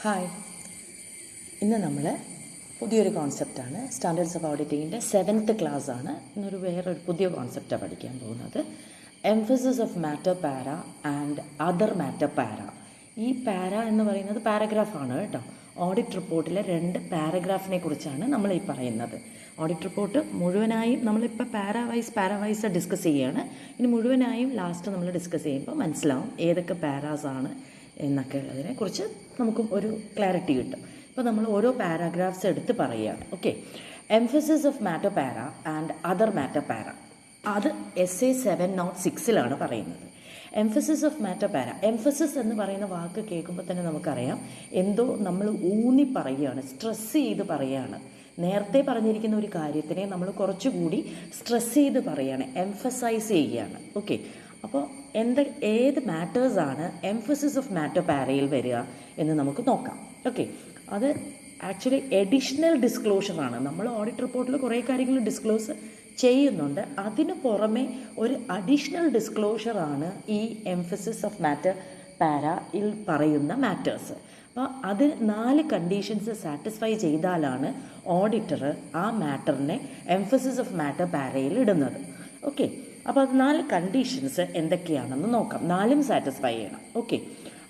Hi, ഇന്ന് നമ്മൾ പുതിയൊരു കോൺസെപ്റ്റാണ്. സ്റ്റാൻഡേർഡ്സ് ഓഫ് ഓഡിറ്റിങ്ങിൻ്റെ 7th ക്ലാസ്സാണ്. ഇന്നൊരു വേറൊരു പുതിയ കോൺസെപ്റ്റാണ് പഠിക്കാൻ പോകുന്നത്. എംഫസിസ് ഓഫ് മാറ്റർ പാര ആൻഡ് അതർ മാറ്റർ പാര. ഈ പാര എന്ന് പറയുന്നത് പാരഗ്രാഫാണ് കേട്ടോ. ഓഡിറ്റ് റിപ്പോർട്ടിലെ 2 പാരഗ്രാഫിനെ കുറിച്ചാണ് നമ്മൾ ഈ പറയുന്നത്. ഓഡിറ്റ് റിപ്പോർട്ട് മുഴുവനായും നമ്മളിപ്പോൾ പാരാവൈസ് ഡിസ്കസ് ചെയ്യുകയാണ്. ഇനി മുഴുവനായും ലാസ്റ്റ് നമ്മൾ ഡിസ്കസ് ചെയ്യുമ്പോൾ മനസ്സിലാവും ഏതൊക്കെ പാരാസാണ് എന്നൊക്കെ ഉള്ളതിനെക്കുറിച്ച് നമുക്കും ഒരു ക്ലാരിറ്റി കിട്ടും. ഇപ്പോൾ നമ്മൾ ഓരോ പാരാഗ്രാഫ്സ് എടുത്ത് പറയുകയാണ്. ഓക്കെ, എംഫസിസ് ഓഫ് മാറ്റർ പാര ആൻഡ് അതർ മാറ്റർ പാര. അത് SA 706 പറയുന്നത്. എംഫസിസ് ഓഫ് മാറ്റർ പാര. എംഫസിസ് എന്ന് പറയുന്ന വാക്ക് കേൾക്കുമ്പോൾ തന്നെ നമുക്കറിയാം എന്തോ നമ്മൾ ഊന്നി പറയുകയാണ്, സ്ട്രെസ് ചെയ്ത് പറയുകയാണ്. നേരത്തെ പറഞ്ഞിരിക്കുന്ന ഒരു കാര്യത്തിനെ നമ്മൾ കുറച്ചുകൂടി സ്ട്രെസ് ചെയ്ത് പറയുകയാണ്, എംഫസൈസ് ചെയ്യുകയാണ്. ഓക്കെ, അപ്പോൾ ഏത് മാറ്റേഴ്സാണ് എംഫസിസ് ഓഫ് മാറ്റർ പാരയിൽ വരിക എന്ന് നമുക്ക് നോക്കാം. ഓക്കെ, അത് ആക്ച്വലി എഡിഷണൽ ഡിസ്ക്ലോഷറാണ്. നമ്മൾ ഓഡിറ്റ് റിപ്പോർട്ടിൽ കുറേ കാര്യങ്ങൾ ഡിസ്ക്ലോസ് ചെയ്യുന്നുണ്ട്. അതിന് പുറമെ ഒരു അഡീഷണൽ ഡിസ്ക്ലോഷറാണ് ഈ എംഫസിസ് ഓഫ് മാറ്റർ പാരയിൽ പറയുന്ന മാറ്റേഴ്സ്. അപ്പോൾ അത് 4 കണ്ടീഷൻസ് സാറ്റിസ്ഫൈ ചെയ്താലാണ് ഓഡിറ്റർ ആ മാറ്ററിനെ എംഫസിസ് ഓഫ് മാറ്റർ പാരയിൽ ഇടുന്നത്. ഓക്കെ, അപ്പോൾ അത് 4 കണ്ടീഷൻസ് എന്തൊക്കെയാണെന്ന് നോക്കാം. 4ഉം സാറ്റിസ്ഫൈ ചെയ്യണം. ഓക്കെ,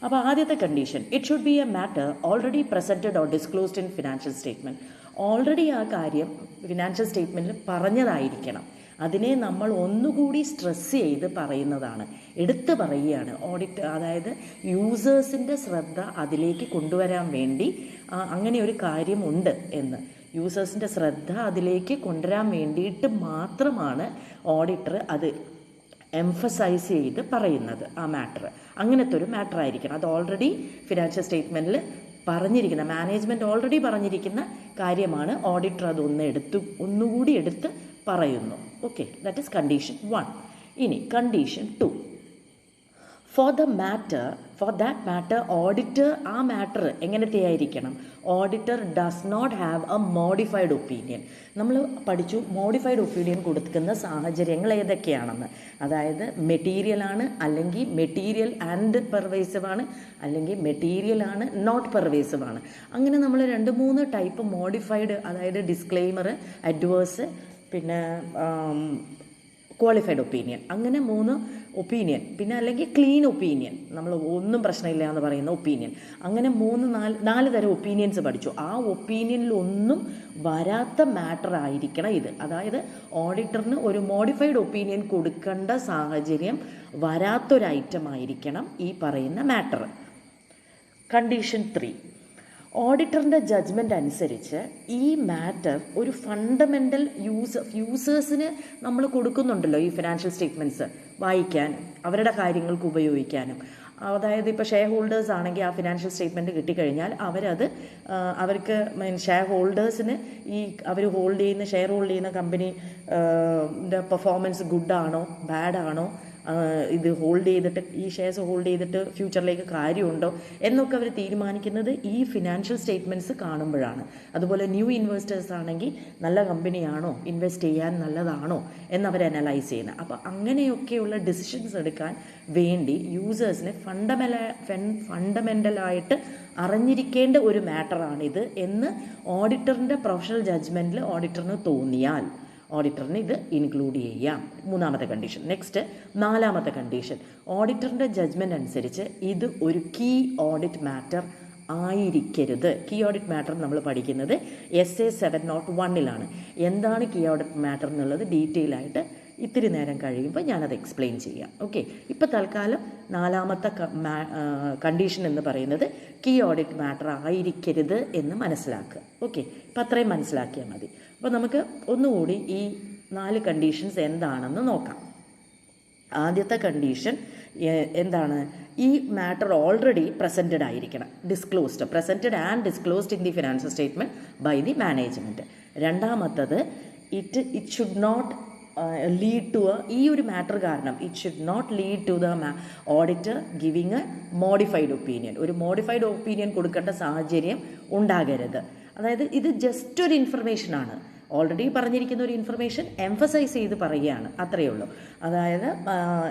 അപ്പോൾ ആദ്യത്തെ condition, it should be A matter already presented or disclosed in financial statement. Already ആ കാര്യം ഫിനാൻഷ്യൽ സ്റ്റേറ്റ്മെൻറ്റിൽ പറഞ്ഞതായിരിക്കണം. അതിനെ നമ്മൾ ഒന്നുകൂടി സ്ട്രെസ് ചെയ്ത് പറയുന്നതാണ്, എടുത്ത് പറയുകയാണ് ഓഡിറ്റ്. അതായത് യൂസേഴ്സിൻ്റെ ശ്രദ്ധ അതിലേക്ക് കൊണ്ടുവരാൻ വേണ്ടി അങ്ങനെ ഒരു കാര്യമുണ്ട് എന്ന് യൂസേഴ്സിൻ്റെ ശ്രദ്ധ അതിലേക്ക് കൊണ്ടുവരാൻ വേണ്ടിയിട്ട് മാത്രമാണ് ഓഡിറ്റർ അത് എംഫസൈസ് ചെയ്ത് പറയുന്നത്. ആ മാറ്റർ അങ്ങനത്തെ ഒരു മാറ്റർ ആയിരിക്കണം. അത് ഓൾറെഡി ഫിനാൻഷ്യൽ സ്റ്റേറ്റ്മെൻറ്റിൽ പറഞ്ഞിരിക്കുന്ന, മാനേജ്മെൻറ്റ് ഓൾറെഡി പറഞ്ഞിരിക്കുന്ന കാര്യമാണ്. ഓഡിറ്റർ ഒന്നുകൂടി എടുത്ത് പറയുന്നു. Okay, that is condition 1. ഇനി condition 2, for that matter auditor, ആ മാറ്റർ എങ്ങനത്തെ ആയിരിക്കണം? Auditor does not have a modified opinion. നമ്മൾ പഠിച്ചു മോഡിഫൈഡ് ഒപ്പീനിയൻ കൊടുക്കുന്ന സാഹചര്യങ്ങൾ ഏതൊക്കെയാണെന്ന്. അതായത് മെറ്റീരിയലാണ്, അല്ലെങ്കിൽ മെറ്റീരിയൽ ആൻഡ് പെർവേസീവ് ആണ്, അല്ലെങ്കിൽ മെറ്റീരിയൽ ആണ് നോട്ട് പെർവേസീവ് ആണ്. അങ്ങനെ നമ്മൾ 2-3 ടൈപ്പ് മോഡിഫൈഡ്, അതായത് ഡിസ്ക്ലെയിമർ, അഡ്വേഴ്സ്, പിന്നെ ക്വാളിഫൈഡ് ഒപ്പീനിയൻ, അങ്ങനെ 3 ഒപ്പീനിയൻ. പിന്നെ അല്ലെങ്കിൽ ക്ലീൻ ഒപ്പീനിയൻ, നമ്മൾ ഒന്നും പ്രശ്നമില്ല എന്ന് പറയുന്ന ഒപ്പീനിയൻ. അങ്ങനെ 4 തരം ഒപ്പീനിയൻസ് പഠിച്ചു. ആ ഒപ്പീനിയനിൽ ഒന്നും വരാത്ത മാറ്റർ ആയിരിക്കണം ഇത്. അതായത് ഓഡിറ്ററിന് ഒരു മോഡിഫൈഡ് ഒപ്പീനിയൻ കൊടുക്കേണ്ട സാഹചര്യം വരാത്തൊരു ഐറ്റം ആയിരിക്കണം ഈ പറയുന്ന മാറ്റർ. കണ്ടീഷൻ 3, ഓഡിറ്ററിൻ്റെ ജഡ്ജ്മെൻ്റ് അനുസരിച്ച് ഈ മാറ്റർ ഒരു ഫണ്ടമെൻ്റൽ യൂസേഴ്സിന് നമ്മൾ കൊടുക്കുന്നുണ്ടല്ലോ ഈ ഫിനാൻഷ്യൽ സ്റ്റേറ്റ്മെൻറ്റ്സ് വായിക്കാനും അവരുടെ കാര്യങ്ങൾക്ക് ഉപയോഗിക്കാനും. അതായത് ഇപ്പോൾ ഷെയർ ഹോൾഡേഴ്സ് ആണെങ്കിൽ ആ ഫിനാൻഷ്യൽ സ്റ്റേറ്റ്മെൻറ്റ് കിട്ടിക്കഴിഞ്ഞാൽ അവർക്ക് ഷെയർ ഹോൾഡേഴ്സിന് അവർ ഷെയർ ഹോൾഡ് ചെയ്യുന്ന കമ്പനി പെർഫോമൻസ് ഗുഡാണോ ബാഡാണോ, ഇത് ഈ ഷെയർസ് ഹോൾഡ് ചെയ്തിട്ട് ഫ്യൂച്ചറിലേക്ക് കാര്യമുണ്ടോ എന്നൊക്കെ അവർ തീരുമാനിക്കുന്നത് ഈ ഫിനാൻഷ്യൽ സ്റ്റേറ്റ്മെൻറ്റ്സ് കാണുമ്പോഴാണ്. അതുപോലെ ന്യൂ ഇൻവെസ്റ്റേഴ്സ് ആണെങ്കിൽ നല്ല കമ്പനിയാണോ, ഇൻവെസ്റ്റ് ചെയ്യാൻ നല്ലതാണോ എന്നവർ അനലൈസ് ചെയ്യുന്നത്. അപ്പോൾ അങ്ങനെയൊക്കെയുള്ള ഡിസിഷൻസ് എടുക്കാൻ വേണ്ടി യൂസേഴ്സിനെ ഫണ്ടമെൻ്റലായിട്ട് അറിഞ്ഞിരിക്കേണ്ട ഒരു മാറ്ററാണിത് എന്ന് ഓഡിറ്ററിൻ്റെ പ്രൊഫഷണൽ ജഡ്ജ്മെൻറ്റിൽ ഓഡിറ്ററിന് തോന്നിയാൽ ഓഡിറ്ററിന് ഇത് ഇൻക്ലൂഡ് ചെയ്യാം. 3ാമത്തെ കണ്ടീഷൻ. നെക്സ്റ്റ് 4ാമത്തെ കണ്ടീഷൻ, ഓഡിറ്ററിൻ്റെ ജഡ്ജ്മെൻ്റ് അനുസരിച്ച് ഇത് ഒരു കീ ഓഡിറ്റ് മാറ്റർ ആയിരിക്കരുത്. കീ ഓഡിറ്റ് മാറ്റർ നമ്മൾ പഠിക്കുന്നത് SA 701 എന്താണ് കീ ഓഡിറ്റ് മാറ്റർ എന്നുള്ളത് ഡീറ്റെയിൽ ആയിട്ട് ഇത്തിരി നേരം കഴിയുമ്പോൾ ഞാനത് എക്സ്പ്ലെയിൻ ചെയ്യാം. ഓക്കെ, ഇപ്പോൾ തൽക്കാലം 4ാമത്തെ കണ്ടീഷൻ എന്ന് പറയുന്നത് കീ ഓഡിറ്റ് മാറ്റർ ആയിരിക്കരുത് എന്ന് മനസ്സിലാക്കുക. ഓക്കെ, ഇപ്പം അത്രയും മനസ്സിലാക്കിയാൽ മതി. അപ്പോൾ നമുക്ക് ഒന്നുകൂടി ഈ 4 കണ്ടീഷൻസ് എന്താണെന്ന് നോക്കാം. ആദ്യത്തെ കണ്ടീഷൻ എന്താണ്? ഈ മാറ്റർ ഓൾറെഡി പ്രസൻറ്റഡ് ആയിരിക്കണം, presented and disclosed in the financial statement by the management. രണ്ടാമത്തത് it should not lead to ഈ ഒരു മാറ്റർ കാരണം it should not lead to the auditor giving a modified opinion. ഒരു modified opinion കൊടുക്കേണ്ട സാഹചര്യം ഉണ്ടാകരുത്. അതായത് ഇത് ജസ്റ്റ് ഒരു ഇൻഫർമേഷനാണ്, ഓൾറെഡി പറഞ്ഞിരിക്കുന്ന ഒരു ഇൻഫർമേഷൻ എംഫസൈസ് ചെയ്ത് പറയുകയാണ്, അത്രയേ ഉള്ളൂ. അതായത്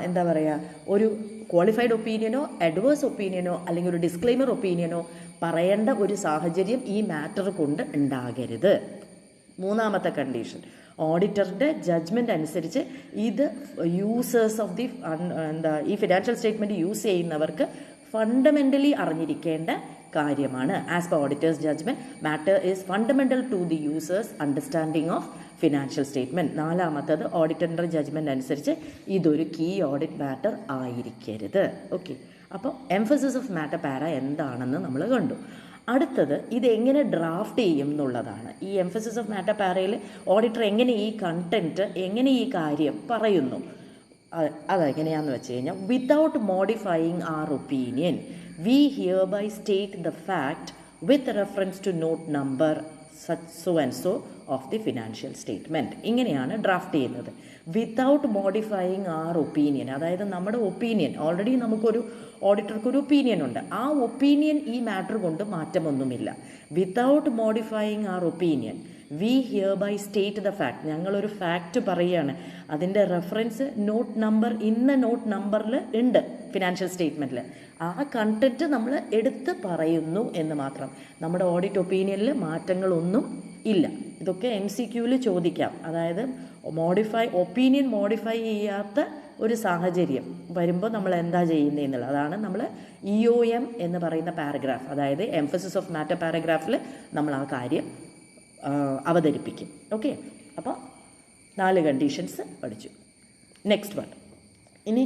എന്താ പറയുക, ഒരു ക്വാളിഫൈഡ് ഒപ്പീനിയനോ അഡ്വേഴ്സ് ഒപ്പീനിയനോ അല്ലെങ്കിൽ ഒരു ഡിസ്ക്ലെയിമർ ഒപ്പീനിയനോ പറയേണ്ട ഒരു സാഹചര്യം ഈ മാറ്റർ കൊണ്ട് ഉണ്ടാകരുത്. മൂന്നാമത്തെ കണ്ടീഷൻ, ഓഡിറ്ററിൻ്റെ ജഡ്ജ്മെൻ്റ് അനുസരിച്ച് ഇത് യൂസേഴ്സ് ഓഫ് ദി ഈ ഫിനാൻഷ്യൽ സ്റ്റേറ്റ്മെൻറ്റ് യൂസ് ചെയ്യുന്നവർക്ക് ഫണ്ടമെൻ്റലി അറിഞ്ഞിരിക്കേണ്ട കാര്യമാണ്. As per auditors judgement, matter is fundamental to the users understanding of financial statement. നാലാമത്തത്, ഓഡിറ്ററിൻ്റെ ജഡ്ജ്മെൻ്റ് അനുസരിച്ച് ഇതൊരു കീ ഓഡിറ്റ് മാറ്റർ ആയിരിക്കരുത്. ഓക്കെ, അപ്പോൾ എംഫസിസ് ഓഫ് മാറ്റർ പാര എന്താണെന്ന് നമ്മൾ കണ്ടു. അടുത്തത് ഇതെങ്ങനെ ഡ്രാഫ്റ്റ് ചെയ്യും എന്നുള്ളതാണ്. ഈ എംഫസിസ് ഓഫ് മാറ്റർ പാരയിൽ ഓഡിറ്റർ എങ്ങനെ ഈ കണ്ടൻറ്റ്, എങ്ങനെ ഈ കാര്യം പറയുന്നു, അതെങ്ങനെയാണെന്ന് വെച്ച് കഴിഞ്ഞാൽ, without modifying our opinion we hereby state the fact with reference to note number so and so of the financial statement. ഇങ്ങനെയാണ് ഡ്രാഫ്റ്റ് ചെയ്യുന്നത്. വിത്തൗട്ട് മോഡിഫൈയിങ് ആർ ഒപ്പീനിയൻ, അതായത് നമ്മുടെ ഒപ്പീനിയൻ, ഓൾറെഡി നമുക്കൊരു ഓഡിറ്റർക്കൊരു ഒപ്പീനിയൻ ഉണ്ട്, ആ ഒപ്പീനിയൻ ഈ matter കൊണ്ട് മാറ്റമൊന്നുമില്ല. Without modifying our opinion we hereby state the fact, ഞങ്ങളൊരു ഫാക്റ്റ് പറയുകയാണ്, അതിൻ്റെ റെഫറൻസ് നോട്ട് നമ്പർ ഇന്ന നോട്ട് നമ്പറിൽ ഉണ്ട് ഫിനാൻഷ്യൽ സ്റ്റേറ്റ്മെൻറ്റിൽ, ആ കണ്ടൻറ്റ് നമ്മൾ എടുത്ത് പറയുന്നു എന്ന് മാത്രം. നമ്മുടെ ഓഡിറ്റ് ഒപ്പീനിയനിൽ മാറ്റങ്ങളൊന്നും ഇല്ല. ഇതൊക്കെ MCQയിൽ ചോദിക്കാം. അതായത് ഒപ്പീനിയൻ മോഡിഫൈ ചെയ്യാത്ത ഒരു സാഹചര്യം വരുമ്പോൾ നമ്മൾ എന്താ ചെയ്യുന്നതെന്നുള്ളത്, അതാണ് നമ്മൾ EOM എന്ന് പറയുന്ന പാരഗ്രാഫ്, അതായത് എംഫസിസ് ഓഫ് മാറ്റർ പാരഗ്രാഫിൽ നമ്മൾ ആ കാര്യം അവതരിപ്പിക്കും. ഓക്കെ, അപ്പോൾ 4 കണ്ടീഷൻസ് പഠിച്ചു. നെക്സ്റ്റ് വൺ, ഇനി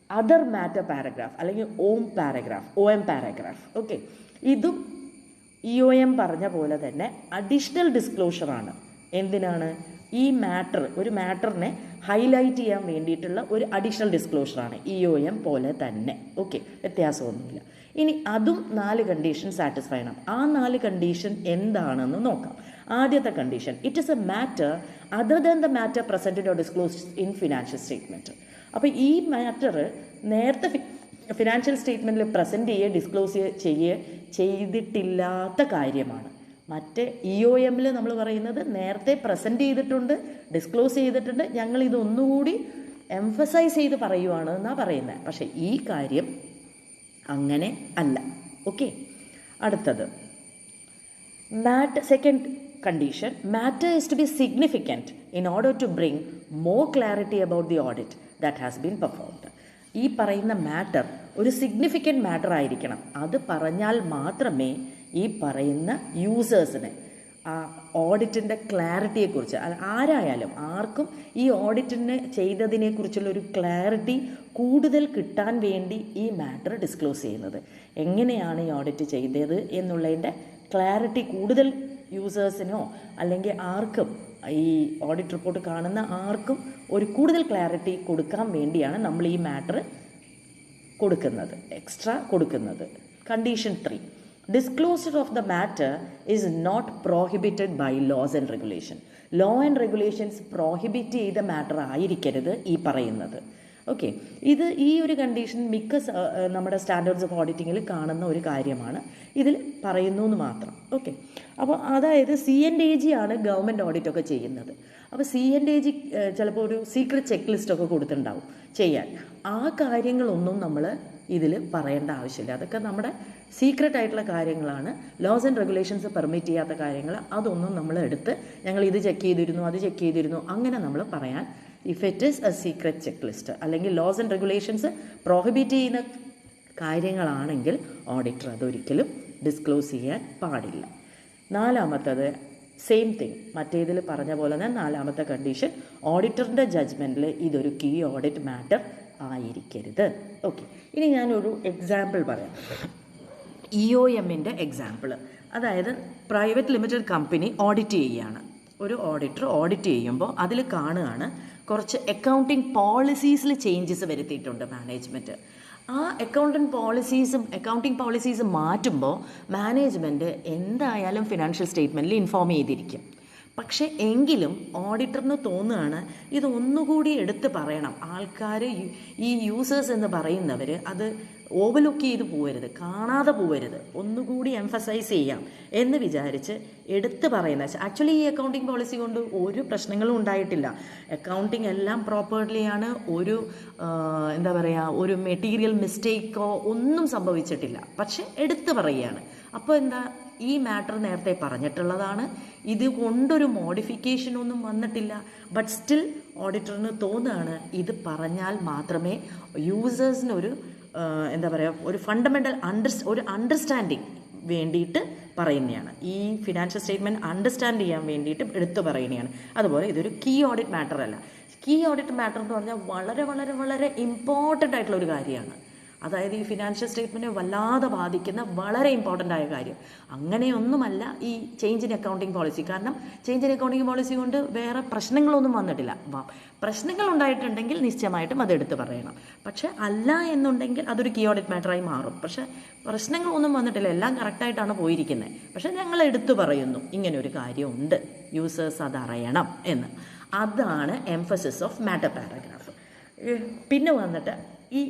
അതർ മാറ്റർ പാരഗ്രാഫ് അല്ലെങ്കിൽ OM പാരഗ്രാഫ്. ഓക്കെ, ഇതും EOM പറഞ്ഞ പോലെ തന്നെ അഡീഷണൽ ഡിസ്ക്ലോഷറാണ്. എന്തിനാണ്? ഈ ഒരു മാറ്ററിനെ ഹൈലൈറ്റ് ചെയ്യാൻ വേണ്ടിയിട്ടുള്ള ഒരു അഡീഷണൽ ഡിസ്ക്ലോഷറാണ്. EOM പോലെ തന്നെ. ഓക്കെ, വ്യത്യാസമൊന്നുമില്ല. ഇനി അതും 4 കണ്ടീഷൻ സാറ്റിസ്ഫൈ ചെയ്യണം. ആ 4 കണ്ടീഷൻ എന്താണെന്ന് നോക്കാം. ആദ്യത്തെ condition, it is A matter other than the matter presented or disclosed in financial statement. അപ്പോൾ ഈ മാറ്റർ നേരത്തെ ഫിനാൻഷ്യൽ സ്റ്റേറ്റ്മെൻറ്റിൽ പ്രസൻറ്റ് ഡിസ്ക്ലോസ് ചെയ്തിട്ടില്ലാത്ത കാര്യമാണ്. മറ്റേ EOMൽ നമ്മൾ പറയുന്നത് നേരത്തെ പ്രസൻറ്റ് ചെയ്തിട്ടുണ്ട്, ഡിസ്ക്ലോസ് ചെയ്തിട്ടുണ്ട്, ഞങ്ങൾ ഇതൊന്നുകൂടി എംഫസൈസ് ചെയ്ത് പറയുവാണ് എന്നാണ് പറയുന്നത്. പക്ഷേ ഈ കാര്യം അങ്ങനെ അല്ല. ഓക്കെ, അടുത്തത് second condition, matter is to be significant in order to bring more clarity about the audit that has been performed. ഈ പറയുന്ന മാറ്റർ ഒരു സിഗ്നിഫിക്കൻറ്റ് മാറ്റർ ആയിരിക്കണം. അത് പറഞ്ഞാൽ മാത്രമേ ഈ പറയുന്ന യൂസേഴ്സിന് ആ ഓഡിറ്റിൻ്റെ ക്ലാരിറ്റിയെക്കുറിച്ച്, ആരായാലും ആർക്കും ഈ ഓഡിറ്റിനെ ചെയ്തതിനെക്കുറിച്ചുള്ളൊരു ക്ലാരിറ്റി കൂടുതൽ കിട്ടാൻ വേണ്ടി ഈ മാറ്റർ ഡിസ്ക്ലോസ് ചെയ്യുന്നത്. എങ്ങനെയാണ് ഈ ഓഡിറ്റ് ചെയ്തത് എന്നുള്ളതിൻ്റെ ക്ലാരിറ്റി കൂടുതൽ യൂസേഴ്സിനോ അല്ലെങ്കിൽ ആർക്കും, ഈ ഓഡിറ്റ് റിപ്പോർട്ട് കാണുന്ന ആർക്കും ഒരു കൂടുതൽ ക്ലാരിറ്റി കൊടുക്കാൻ വേണ്ടിയാണ് നമ്മൾ ഈ മാറ്റർ എക്സ്ട്രാ കൊടുക്കുന്നത്. Condition 3, disclosure of the matter is not prohibited by laws and regulation. Law and regulations prohibit ചെയ്ത മാറ്റർ ആയിരിക്കരുത് ഈ പറയുന്നത്. ഓക്കെ, ഈ ഒരു കണ്ടീഷൻ മിക്ക നമ്മുടെ സ്റ്റാൻഡേർഡ്സ് ഓഫ് ഓഡിറ്റിങ്ങിൽ കാണുന്ന ഒരു കാര്യമാണ്. ഇതിൽ പറയുന്നു എന്ന് മാത്രം. ഓക്കെ, അപ്പോൾ അതായത് C&AG ആണ് ഗവൺമെൻറ് ഓഡിറ്റൊക്കെ ചെയ്യുന്നത്. അപ്പോൾ C&AG ചിലപ്പോൾ ഒരു സീക്രട്ട് ചെക്ക് ലിസ്റ്റൊക്കെ കൊടുത്തിട്ടുണ്ടാവും ചെയ്യാൻ. ആ കാര്യങ്ങളൊന്നും നമ്മൾ ഇതിൽ പറയേണ്ട ആവശ്യമില്ല. അതൊക്കെ നമ്മുടെ സീക്രട്ട് ആയിട്ടുള്ള കാര്യങ്ങളാണ്. ലോസ് ആൻഡ് റെഗുലേഷൻസ് പെർമിറ്റ് ചെയ്യാത്ത കാര്യങ്ങൾ അതൊന്നും നമ്മൾ എടുത്ത് ഞങ്ങൾ ഇത് ചെക്ക് ചെയ്തിരുന്നു, അത് ചെക്ക് ചെയ്തിരുന്നു, അങ്ങനെ നമ്മൾ പറയാൻ, if it is A secret check list അല്ലെങ്കിൽ ലോസ് ആൻഡ് റെഗുലേഷൻസ് പ്രോഹിബിറ്റ് ചെയ്യുന്ന കാര്യങ്ങളാണെങ്കിൽ ഓഡിറ്റർ അതൊരിക്കലും ഡിസ്ക്ലോസ് ചെയ്യാൻ പാടില്ല. നാലാമത്തത് സെയിം തിങ്, മറ്റേതിൽ പറഞ്ഞ പോലെ തന്നെ നാലാമത്തെ കണ്ടീഷൻ, ഓഡിറ്ററിൻ്റെ ജഡ്ജ്മെൻറ്റിൽ ഇതൊരു കീ ഓഡിറ്റ് മാറ്റർ ആയിരിക്കരുത്. ഓക്കെ, ഇനി ഞാനൊരു എക്സാമ്പിൾ പറയാം. EOMൻ്റെ എക്സാമ്പിൾ, അതായത് പ്രൈവറ്റ് ലിമിറ്റഡ് കമ്പനി ഓഡിറ്റ് ചെയ്യുകയാണ്. ഒരു ഓഡിറ്റർ ഓഡിറ്റ് ചെയ്യുമ്പോൾ അതിൽ കാണുകയാണ് കുറച്ച് അക്കൗണ്ടിങ് പോളിസീസിൽ ചേഞ്ചസ് വരുത്തിയിട്ടുണ്ട് മാനേജ്മെൻറ്റ്. ആ അക്കൗണ്ടിങ് പോളിസീസ് മാറ്റുമ്പോൾ മാനേജ്മെൻറ്റ് എന്തായാലും ഫിനാൻഷ്യൽ സ്റ്റേറ്റ്മെൻറ്റിൽ ഇൻഫോം ചെയ്തിരിക്കും. പക്ഷേ എങ്കിലും ഓഡിറ്ററിന് തോന്നുകയാണ് ഇതൊന്നുകൂടി എടുത്ത് പറയണം, ആൾക്കാർ ഈ യൂസേഴ്സ് എന്ന് പറയുന്നവർ അത് ഓവർലുക്ക് ചെയ്ത് പോകരുത്, കാണാതെ പോകരുത്, ഒന്നുകൂടി എംഫസൈസ് ചെയ്യാം എന്ന് വിചാരിച്ച് എടുത്ത് പറയുന്നത്. ആക്ച്വലി ഈ അക്കൗണ്ടിങ് പോളിസി കൊണ്ട് ഒരു പ്രശ്നങ്ങളും ഉണ്ടായിട്ടില്ല. അക്കൗണ്ടിങ് എല്ലാം പ്രോപ്പർലിയാണ്. ഒരു എന്താ പറയുക, ഒരു മെറ്റീരിയൽ മിസ്റ്റേക്കോ ഒന്നും സംഭവിച്ചിട്ടില്ല. പക്ഷെ എടുത്ത് പറയുകയാണ്. അപ്പോൾ എന്താ, ഈ മാറ്റർ നേരത്തെ പറഞ്ഞിട്ടുള്ളതാണ്, ഇത് കൊണ്ടൊരു മോഡിഫിക്കേഷനൊന്നും വന്നിട്ടില്ല. ബട്ട് സ്റ്റിൽ ഓഡിറ്ററിന് തോന്നുകയാണ് ഇത് പറഞ്ഞാൽ മാത്രമേ യൂസേഴ്സിനൊരു എന്താ പറയുക, ഒരു ഫണ്ടമെൻ്റൽ ഒരു അണ്ടർസ്റ്റാൻഡിങ് വേണ്ടിയിട്ട് പറയുന്നതാണ്. ഈ ഫിനാൻഷ്യൽ സ്റ്റേറ്റ്മെൻറ്റ് അണ്ടർസ്റ്റാൻഡ് ചെയ്യാൻ വേണ്ടിയിട്ട് എടുത്തു പറയുന്നതാണ്. അതുപോലെ ഇതൊരു കീ ഓഡിറ്റ് മാറ്റർ അല്ല. കീ ഓഡിറ്റ് മാറ്റർ എന്ന് പറഞ്ഞാൽ വളരെ വളരെ വളരെ ഇമ്പോർട്ടൻ്റ് ആയിട്ടുള്ള ഒരു കാര്യമാണ്. അതായത് ഈ ഫിനാൻഷ്യൽ സ്റ്റേറ്റ്മെൻറ്റിനെ വല്ലാതെ ബാധിക്കുന്ന വളരെ ഇമ്പോർട്ടൻ്റ് ആയ കാര്യം. അങ്ങനെയൊന്നുമല്ല ഈ ചേഞ്ച് ഇൻ അക്കൗണ്ടിങ് പോളിസി. കാരണം ചേഞ്ച് ഇൻ അക്കൗണ്ടിങ് പോളിസി കൊണ്ട് വേറെ പ്രശ്നങ്ങളൊന്നും വന്നിട്ടില്ല. പ്രശ്നങ്ങൾ ഉണ്ടായിട്ടുണ്ടെങ്കിൽ നിശ്ചയമായിട്ടും അത് എടുത്ത് പറയണം. പക്ഷെ അല്ല എന്നുണ്ടെങ്കിൽ അതൊരു കീ ഓഡിറ്റ് മാറ്ററായി മാറും. പക്ഷേ പ്രശ്നങ്ങളൊന്നും വന്നിട്ടില്ല, എല്ലാം കറക്റ്റായിട്ടാണ് പോയിരിക്കുന്നത്. പക്ഷെ ഞങ്ങൾ എടുത്തു പറയുന്നു ഇങ്ങനൊരു കാര്യമുണ്ട്, യൂസേഴ്സ് അതറിയണം എന്ന്. അതാണ് എംഫസിസ് ഓഫ് മാറ്റർ പാരഗ്രാഫ്. പിന്നെ വന്നിട്ട് ഈ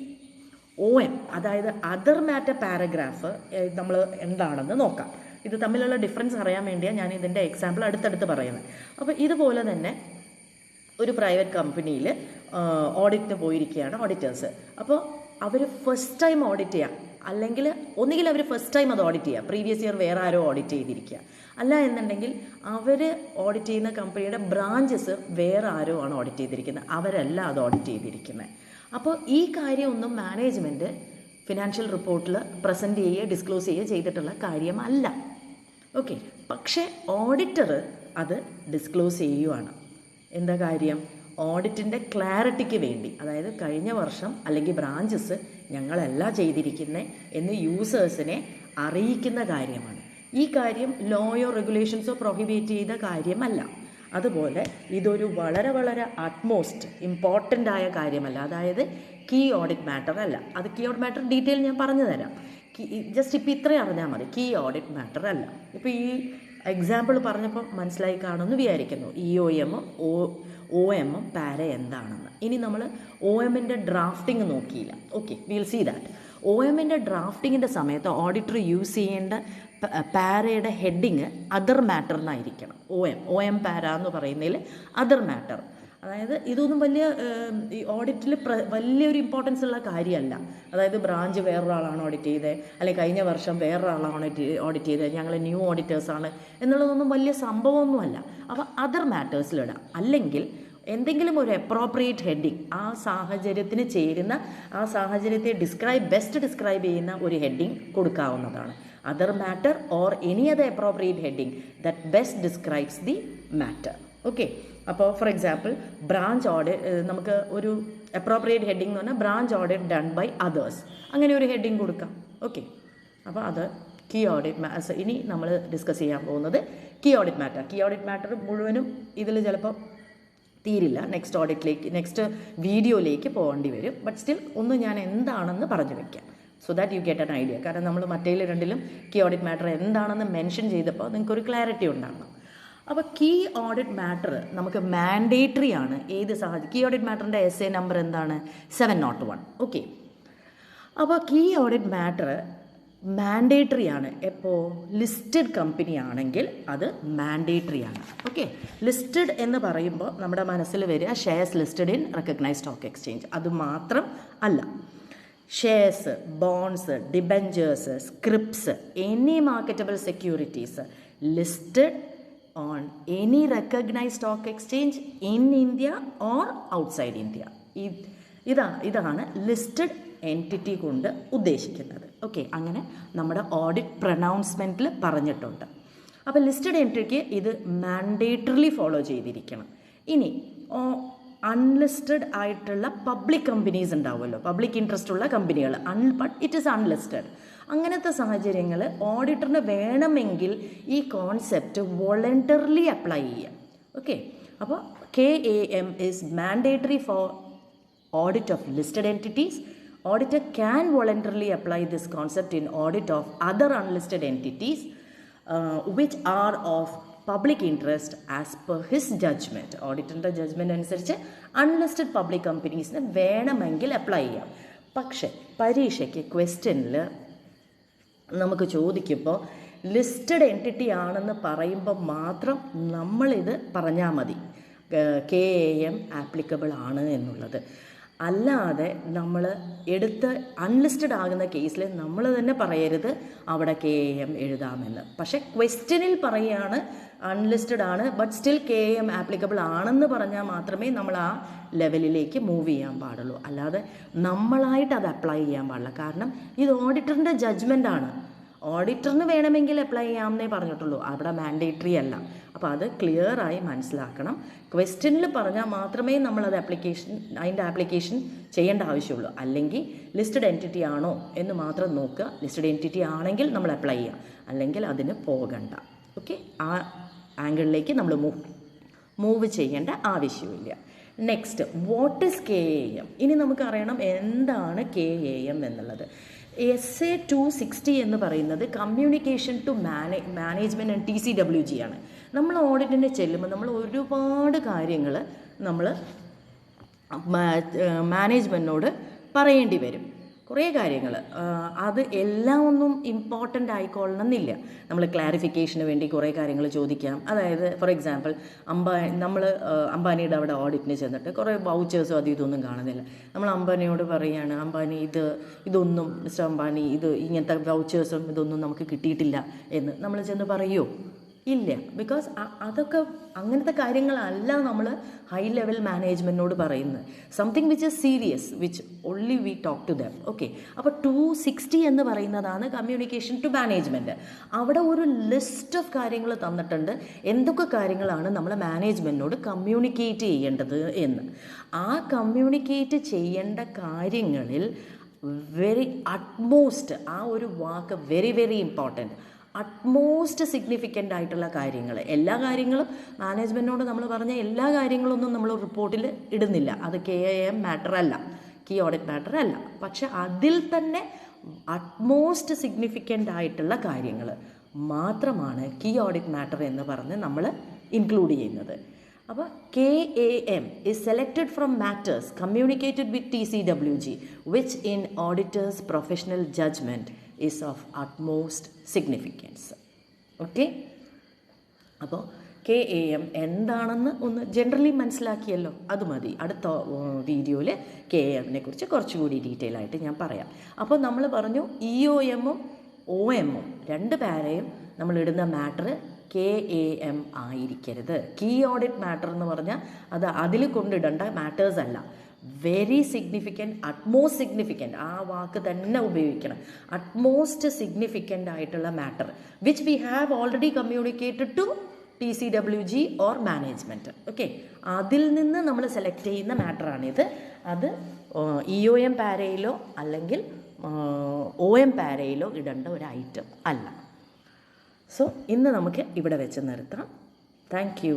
OM, അതായത് അതർ മാറ്റർ പാരഗ്രാഫ് നമ്മൾ എന്താണെന്ന് നോക്കാം. ഇത് തമ്മിലുള്ള ഡിഫറൻസ് അറിയാൻ വേണ്ടിയാണ് ഞാൻ ഇതിൻ്റെ എക്സാമ്പിൾ അടുത്തടുത്ത് പറയുന്നത്. അപ്പോൾ ഇതുപോലെ തന്നെ ഒരു പ്രൈവറ്റ് കമ്പനിയിൽ ഓഡിറ്റിന് പോയിരിക്കുകയാണ് ഓഡിറ്റേഴ്സ്. അപ്പോൾ അവർ ഫസ്റ്റ് ടൈം ഓഡിറ്റ് ചെയ്യാം, അല്ലെങ്കിൽ ഒന്നുകിൽ അവർ ഫസ്റ്റ് ടൈം അത് ഓഡിറ്റ് ചെയ്യുക, പ്രീവിയസ് ഇയർ വേറെ ആരോ ഓഡിറ്റ് ചെയ്തിരിക്കുക. അല്ല എന്നുണ്ടെങ്കിൽ അവർ ഓഡിറ്റ് ചെയ്യുന്ന കമ്പനിയുടെ ബ്രാഞ്ചസ് വേറെ ആരോ ആണ് ഓഡിറ്റ് ചെയ്തിരിക്കുന്നത്, അവരല്ല അത് ഓഡിറ്റ് ചെയ്തിരിക്കുന്നത്. അപ്പോൾ ഈ കാര്യമൊന്നും മാനേജ്മെൻറ്റ് ഫിനാൻഷ്യൽ റിപ്പോർട്ടിൽ പ്രസൻറ്റ് ചെയ്യുകയോ ഡിസ്ക്ലോസ് ചെയ്യുകയോ ചെയ്തിട്ടുള്ള കാര്യമല്ല. ഓക്കെ, പക്ഷേ ഓഡിറ്റർ അത് ഡിസ്ക്ലോസ് ചെയ്യുവാണ്. എന്താ കാര്യം? ഓഡിറ്റിൻ്റെ ക്ലാരിറ്റിക്ക് വേണ്ടി, അതായത് കഴിഞ്ഞ വർഷം അല്ലെങ്കിൽ ബ്രാഞ്ചസ് ഞങ്ങളല്ല ചെയ്തിരിക്കുന്നത് എന്ന് യൂസേഴ്സിനെ അറിയിക്കുന്ന കാര്യമാണ്. ഈ കാര്യം ലോയോ റെഗുലേഷൻസോ പ്രൊഹിബിറ്റ് ചെയ്ത കാര്യമല്ല. അതുപോലെ ഇതൊരു വളരെ വളരെ അറ്റ്മോസ്റ്റ് ഇമ്പോർട്ടൻ്റ് ആയ കാര്യമല്ല. അതായത് കീ ഓഡിറ്റ് മാറ്റർ അല്ല. അത് കീ ഓഡിറ്റ് മാറ്റർ ഡീറ്റെയിൽ ഞാൻ പറഞ്ഞു തരാം. ജസ്റ്റ് ഇപ്പോൾ ഇത്രയും അറിഞ്ഞാൽ മതി. കീ ഓഡിറ്റ് മാറ്റർ അല്ല. ഇപ്പോൾ ഈ എക്സാമ്പിൾ പറഞ്ഞപ്പോൾ മനസ്സിലായി കാണുമെന്ന് വിചാരിക്കുന്നു. EOM OM പാര എന്താണെന്ന്. ഇനി നമ്മൾ OMൻ്റെ ഡ്രാഫ്റ്റിംഗ് നോക്കിയില്ല. Okay, will see that. OMൻ്റെ ഡ്രാഫ്റ്റിങ്ങിൻ്റെ സമയത്ത് ഓഡിറ്റർ യൂസ് ചെയ്യേണ്ട പാരയുടെ ഹെഡിങ് അതർ മാറ്റർ എന്നായിരിക്കണം. OM പാര എന്ന് പറയുന്നതിൽ അതർ മാറ്റർ. അതായത് ഇതൊന്നും വലിയ ഈ ഓഡിറ്റിൽ വലിയൊരു ഇമ്പോർട്ടൻസ് ഉള്ള കാര്യമല്ല. അതായത് ബ്രാഞ്ച് വേറൊരാളാണ് ഓഡിറ്റ് ചെയ്തത്, അല്ലെങ്കിൽ കഴിഞ്ഞ വർഷം വേറൊരാളാണ് ഓഡിറ്റ് ചെയ്തത്, ഞങ്ങൾ ന്യൂ ഓഡിറ്റേഴ്സാണ് എന്നുള്ളതൊന്നും വലിയ സംഭവമൊന്നുമല്ല. അപ്പോൾ അതർ മാറ്റേഴ്സിലിടാം. അല്ലെങ്കിൽ എന്തെങ്കിലും ഒരു അപ്രോപ്രിയേറ്റ് ഹെഡിങ്, ആ സാഹചര്യത്തിന് ചേരുന്ന, ആ സാഹചര്യത്തെ ബെസ്റ്റ് ഡിസ്ക്രൈബ് ചെയ്യുന്ന ഒരു ഹെഡിങ് കൊടുക്കാവുന്നതാണ്. Other matter or any other appropriate heading that best describes the matter. Okay, അപ്പോൾ ഫോർ എക്സാമ്പിൾ ബ്രാഞ്ച് ഓഡിറ്റ്, നമുക്ക് ഒരു അപ്രോപ്രിയേറ്റ് ഹെഡിങ് എന്ന് പറഞ്ഞാൽ branch audit done by others, അങ്ങനെ ഒരു ഹെഡിങ് കൊടുക്കാം. ഓക്കെ, അപ്പോൾ അത് കീ ഓഡിറ്റ്. ഇനി നമ്മൾ ഡിസ്കസ് ചെയ്യാൻ പോകുന്നത് key audit matter. Key audit matter മുഴുവനും ഇതിൽ ചിലപ്പോൾ തീരില്ല, നെക്സ്റ്റ് വീഡിയോയിലേക്ക് പോകേണ്ടി വരും. ബട്ട് സ്റ്റിൽ ഒന്ന് ഞാൻ എന്താണെന്ന് പറഞ്ഞു വയ്ക്കാം, so that you get an idea. കാരണം നമ്മൾ മറ്റേതിൽ രണ്ടിലും കീ ഓഡിറ്റ് മാറ്റർ എന്താണെന്ന് മെൻഷൻ ചെയ്തപ്പോൾ നിങ്ങൾക്കൊരു ക്ലാരിറ്റി ഉണ്ടാകണം. അപ്പോൾ കീ ഓഡിറ്റ് മാറ്റർ നമുക്ക് മാൻഡേറ്ററി ആണ്. ഏത് സാഹചര്യം? കീ ഓഡിറ്റ് മാറ്ററിൻ്റെ SA നമ്പർ എന്താണ്? 701. ഓക്കെ, അപ്പോൾ കീ ഓഡിറ്റ് മാറ്റർ മാൻഡേറ്ററി ആണ്. എപ്പോൾ? ലിസ്റ്റഡ് കമ്പനി ആണെങ്കിൽ അത് മാൻഡേറ്ററി ആണ്. ഓക്കെ, ലിസ്റ്റഡ് എന്ന് പറയുമ്പോൾ നമ്മുടെ മനസ്സിൽ വരിക shares listed in recognised stock exchange. അത് മാത്രം അല്ല, shares, bonds, debentures, scripts, any marketable securities listed on any recognized stock exchange in India or outside India. ഇതാണ് ലിസ്റ്റഡ് എൻറ്റിറ്റി കൊണ്ട് ഉദ്ദേശിക്കുന്നത്. ഓക്കെ, അങ്ങനെ നമ്മുടെ ഓഡിറ്റ് പ്രൊനൗൺസ്മെൻറ്റിൽ പറഞ്ഞിട്ടുണ്ട്. അപ്പോൾ ലിസ്റ്റഡ് എൻട്രിക്ക് ഇത് മാൻഡേറ്ററിലി ഫോളോ ചെയ്തിരിക്കണം. ഇനി അൺലിസ്റ്റഡ് ആയിട്ടുള്ള പബ്ലിക് കമ്പനീസ് ഉണ്ടാവുമല്ലോ, പബ്ലിക് ഇൻട്രസ്റ്റ് ഉള്ള കമ്പനികൾ, ബട്ട് ഇറ്റ് ഈസ് അൺലിസ്റ്റഡ്. അങ്ങനത്തെ സാഹചര്യങ്ങൾ ഓഡിറ്ററിന് വേണമെങ്കിൽ ഈ കോൺസെപ്റ്റ് വോളണ്ടറിലി അപ്ലൈ ചെയ്യാം. ഓക്കെ, അപ്പോൾ KAM is mandatory four audit of listed entities. Auditor can voluntarily apply this concept in audit of other unlisted entities which are of public interest as per his judgment. Auditor's judgment അനുസരിച്ച് unlisted public കമ്പനീസിന് വേണമെങ്കിൽ apply ചെയ്യാം. പക്ഷേ പരീക്ഷയ്ക്ക് ക്വസ്റ്റ്യനിൽ നമുക്ക് ചോദിക്കുമ്പോൾ listed entity ആണെന്ന് പറയുമ്പോൾ മാത്രം നമ്മളിത് പറഞ്ഞാൽ മതി, KAM ആപ്ലിക്കബിൾ ആണ് എന്നുള്ളത്. അല്ലാതെ നമ്മൾ എടുത്ത് അൺലിസ്റ്റഡ് ആകുന്ന കേസിൽ നമ്മൾ തന്നെ പറയരുത് അവിടെ KAM എഴുതാമെന്ന്. പക്ഷേ ക്വസ്റ്റ്യനിൽ പറയുകയാണ് അൺലിസ്റ്റഡ് ആണ് ബട്ട് സ്റ്റിൽ KAM ആപ്ലിക്കബിൾ ആണെന്ന് പറഞ്ഞാൽ മാത്രമേ നമ്മൾ ആ ലെവലിലേക്ക് മൂവ് ചെയ്യാൻ പാടുള്ളൂ. അല്ലാതെ നമ്മളായിട്ട് അത് അപ്ലൈ ചെയ്യാൻ പാടില്ല. കാരണം ഇത് ഓഡിറ്ററിൻ്റെ ജഡ്ജ്മെൻ്റ് ആണ്. ഓഡിറ്ററിന് വേണമെങ്കിൽ അപ്ലൈ ചെയ്യാമെന്നേ പറഞ്ഞിട്ടുള്ളൂ, അവിടെ മാൻഡേറ്ററി അല്ല. അപ്പോൾ അത് ക്ലിയറായി മനസ്സിലാക്കണം. ക്വസ്റ്റ്യനിൽ പറഞ്ഞാൽ മാത്രമേ നമ്മളത് അതിൻ്റെ ആപ്ലിക്കേഷൻ ചെയ്യേണ്ട ആവശ്യമുള്ളൂ. അല്ലെങ്കിൽ ലിസ്റ്റഡ് എൻറ്റിറ്റി ആണോ എന്ന് മാത്രം നോക്കുക. ലിസ്റ്റഡ് എൻറ്റിറ്റി ആണെങ്കിൽ നമ്മൾ അപ്ലൈ ചെയ്യാം, അല്ലെങ്കിൽ അതിന് പോകണ്ട. ഓക്കെ, ആ ആംഗിളിലേക്ക് നമ്മൾ മൂവ് ചെയ്യേണ്ട ആവശ്യമില്ല. Next, what is KAM? ഇനി നമുക്കറിയണം എന്താണ് KAM എന്നുള്ളത്. SA 260 എന്ന് പറയുന്നത് communication to management and TCWG ആണ്. നമ്മൾ ഓഡിറ്റിന് ചെല്ലുമ്പോൾ നമ്മൾ ഒരുപാട് കാര്യങ്ങൾ നമ്മൾ മാനേജ്മെൻറ്റിനോട് പറയേണ്ടി വരും. കുറേ കാര്യങ്ങൾ, അത് എല്ലാം ഒന്നും ഇമ്പോർട്ടൻ്റ് ആയിക്കൊള്ളണമെന്നില്ല. നമ്മൾ ക്ലാരിഫിക്കേഷന് വേണ്ടി കുറേ കാര്യങ്ങൾ ചോദിക്കാം. അതായത് ഫോർ എക്സാമ്പിൾ നമ്മൾ അംബാനിയുടെ അവിടെ ഓഡിറ്റിന് ചെന്നിട്ട് കുറേ വൗച്ചേഴ്സും അത് ഇതൊന്നും കാണുന്നില്ല. നമ്മൾ അംബാനിയോട് പറയുകയാണ്, അംബാനി ഇതൊന്നും മിസ്റ്റർ അംബാനി ഇങ്ങനത്തെ വൗച്ചേഴ്സും ഇതൊന്നും നമുക്ക് കിട്ടിയിട്ടില്ല എന്ന് നമ്മൾ ചെന്ന് പറയുമോ? ഇല്ല. ബിക്കോസ് അതൊക്കെ അങ്ങനത്തെ കാര്യങ്ങളല്ല നമ്മൾ ഹൈ ലെവൽ മാനേജ്മെൻറ്റിനോട് പറയുന്നത്. Something which is serious, which only we talk to them. Okay, അപ്പോൾ 260 എന്ന് പറയുന്നതാണ് കമ്മ്യൂണിക്കേഷൻ ടു മാനേജ്മെൻറ്റ്. അവിടെ ഒരു ലിസ്റ്റ് ഓഫ് കാര്യങ്ങൾ തന്നിട്ടുണ്ട്, എന്തൊക്കെ കാര്യങ്ങളാണ് നമ്മൾ മാനേജ്മെൻറ്റിനോട് കമ്മ്യൂണിക്കേറ്റ് ചെയ്യേണ്ടത് എന്ന്. ആ കമ്മ്യൂണിക്കേറ്റ് ചെയ്യേണ്ട കാര്യങ്ങളിൽ അറ്റ്മോസ്റ്റ്, ആ ഒരു വാക്ക് very very important, utmost significant ആയിട്ടുള്ള കാര്യങ്ങൾ. എല്ലാ കാര്യങ്ങളും മാനേജ്മെൻറ്റിനോട് നമ്മൾ പറഞ്ഞ എല്ലാ കാര്യങ്ങളൊന്നും നമ്മൾ റിപ്പോർട്ടിൽ ഇടുന്നില്ല. അത് KAM മാറ്റർ അല്ല, കീ ഓഡിറ്റ് മാറ്റർ അല്ല. പക്ഷെ അതിൽ തന്നെ അറ്റ്മോസ്റ്റ് സിഗ്നിഫിക്കൻ്റ് ആയിട്ടുള്ള കാര്യങ്ങൾ മാത്രമാണ് കീ ഓഡിറ്റ് മാറ്റർ എന്ന് പറഞ്ഞ് നമ്മൾ ഇൻക്ലൂഡ് ചെയ്യുന്നത്. അപ്പോൾ KAM is selected from matters communicated with TCWG which in auditor's professional judgment is of utmost significance. Okay, അപ്പോൾ KAM എന്താണെന്ന് ഒന്ന് ജനറലി മനസ്സിലാക്കിയല്ലോ, അത് മതി. അടുത്ത വീഡിയോയിൽ KAMനെ കുറിച്ച് കുറച്ചുകൂടി ഡീറ്റെയിൽ ആയിട്ട് ഞാൻ പറയാം. അപ്പോൾ നമ്മൾ പറഞ്ഞു EOMഉം OMഉം രണ്ട് പാരയും നമ്മളിടുന്ന മാറ്റർ KAM ആയിരിക്കരുത്. കീ ഓഡിറ്റ് മാറ്റർ എന്ന് പറഞ്ഞാൽ അത് അതിൽ കൊണ്ടിടേണ്ട മാറ്റേഴ്സ് അല്ല. വെരി സിഗ്നിഫിക്കൻറ്റ്, അറ്റ്മോസ്റ്റ് സിഗ്നിഫിക്കൻറ്റ്, ആ വാക്ക് തന്നെ ഉപയോഗിക്കണം. അറ്റ്മോസ്റ്റ് സിഗ്നിഫിക്കൻ്റ് ആയിട്ടുള്ള matter which we have already communicated to TCWG or management. Okay, അതിൽ നിന്ന് നമ്മൾ സെലക്ട് ചെയ്യുന്ന മാറ്ററാണിത്. അത് EOM പാരയിലോ അല്ലെങ്കിൽ OM പാരയിലോ ഇടേണ്ട ഒരു ഐറ്റം അല്ല. സോ ഇന്ന് നമുക്ക് ഇവിടെ വെച്ച് നിർത്താം. Thank you.